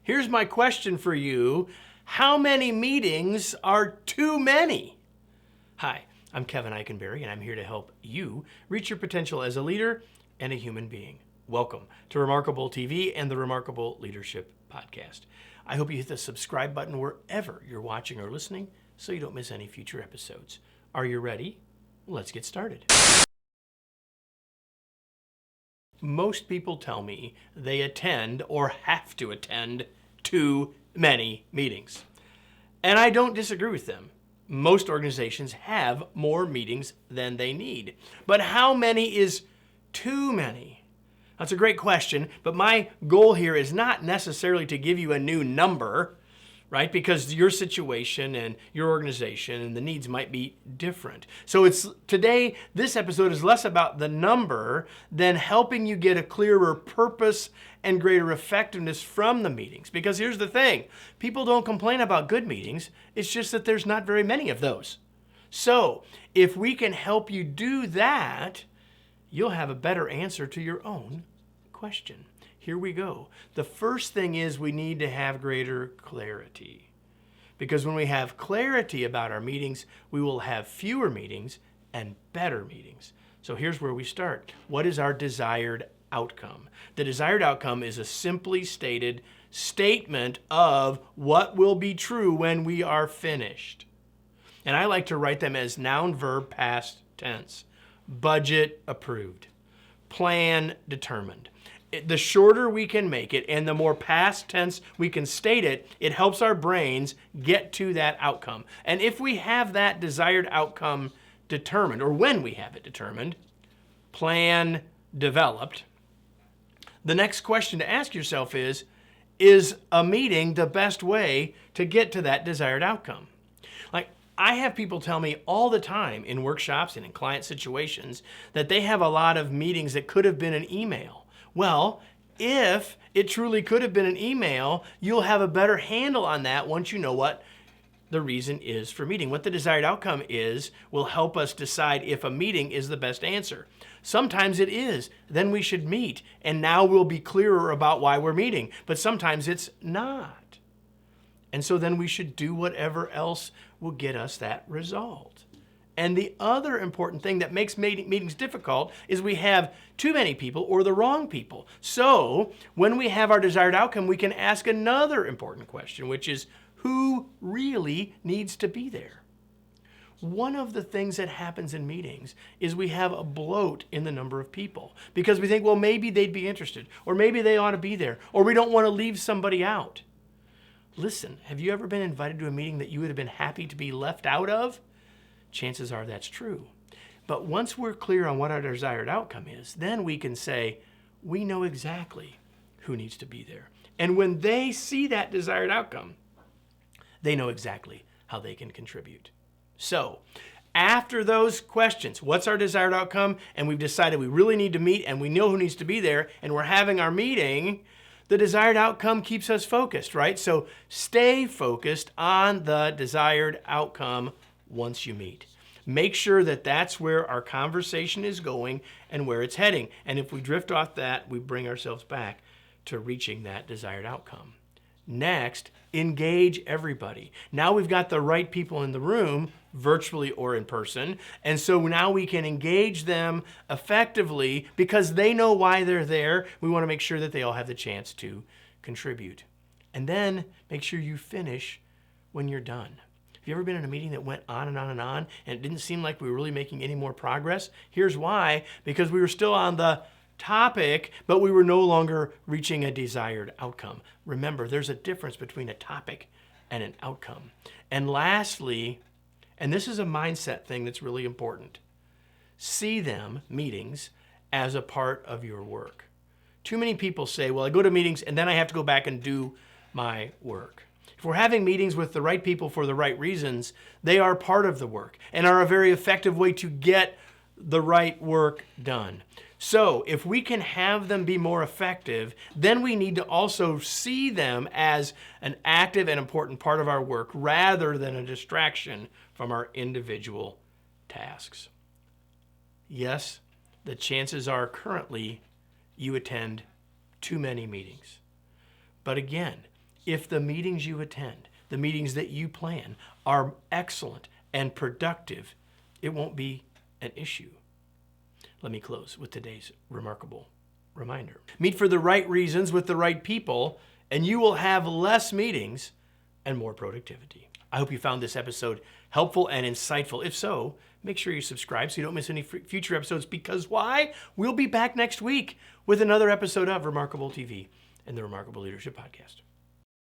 Here's my question for you. How many meetings are too many? Hi, I'm Kevin Eikenberry, and I'm here to help you reach your potential as a leader and a human being. Welcome to Remarkable TV and the Remarkable Leadership Podcast. I hope you hit the subscribe button wherever you're watching or listening so you don't miss any future episodes. Are you ready? Let's get started. Most people tell me they attend or have to attend too many meetings. And I don't disagree with them. Most organizations have more meetings than they need. But how many is too many? That's a great question, but my goal here is not necessarily to give you a new number, right? Because your situation and your organization and the needs might be different. So today, this episode is less about the number than helping you get a clearer purpose and greater effectiveness from the meetings. Because here's the thing, people don't complain about good meetings, it's just that there's not very many of those. So if we can help you do that, you'll have a better answer to your own question. Here we go. The first thing is we need to have greater clarity. Because when we have clarity about our meetings, we will have fewer meetings and better meetings. So here's where we start. What is our desired outcome? The desired outcome is a simply stated statement of what will be true when we are finished. And I like to write them as noun, verb, past tense. Budget approved. Plan determined. The shorter we can make it and the more past tense we can state it, it helps our brains get to that outcome. And if we have that desired outcome determined, or when we have it determined, plan developed, the next question to ask yourself is a meeting the best way to get to that desired outcome? Like, I have people tell me all the time in workshops and in client situations that they have a lot of meetings that could have been an email. Well, if it truly could have been an email, you'll have a better handle on that once you know what the reason is for meeting. What the desired outcome is will help us decide if a meeting is the best answer. Sometimes it is. Then we should meet, and now we'll be clearer about why we're meeting. But sometimes it's not. And so then we should do whatever else will get us that result. And the other important thing that makes meetings difficult is we have too many people or the wrong people. So when we have our desired outcome, we can ask another important question, which is who really needs to be there? One of the things that happens in meetings is we have a bloat in the number of people because we think, well, maybe they'd be interested, or maybe they ought to be there, or we don't want to leave somebody out. Listen, have you ever been invited to a meeting that you would have been happy to be left out of? Chances are that's true. But once we're clear on what our desired outcome is, then we can say, we know exactly who needs to be there. And when they see that desired outcome, they know exactly how they can contribute. So after those questions, what's our desired outcome? And we've decided we really need to meet and we know who needs to be there and we're having our meeting, the desired outcome keeps us focused, right? So stay focused on the desired outcome once you meet. Make sure that that's where our conversation is going and where it's heading. And if we drift off that, we bring ourselves back to reaching that desired outcome. Next, engage everybody. Now we've got the right people in the room, virtually or in person, and so now we can engage them effectively because they know why they're there. We want to make sure that they all have the chance to contribute. And then make sure you finish when you're done. Have you ever been in a meeting that went on and on and on, and it didn't seem like we were really making any more progress? Here's why. Because we were still on the topic, but we were no longer reaching a desired outcome. Remember, there's a difference between a topic and an outcome. And lastly, and this is a mindset thing that's really important, see them, meetings, as a part of your work. Too many people say, well, I go to meetings and then I have to go back and do my work. If we're having meetings with the right people for the right reasons, they are part of the work and are a very effective way to get the right work done. So if we can have them be more effective, then we need to also see them as an active and important part of our work rather than a distraction from our individual tasks. Yes, the chances are currently you attend too many meetings. But again, If the meetings you attend, the meetings that you plan, are excellent and productive, it won't be an issue. Let me close with today's remarkable reminder. Meet for the right reasons with the right people, and you will have less meetings and more productivity. I hope you found this episode helpful and insightful. If so, make sure you subscribe so you don't miss any future episodes, because why? We'll be back next week with another episode of Remarkable TV and the Remarkable Leadership Podcast.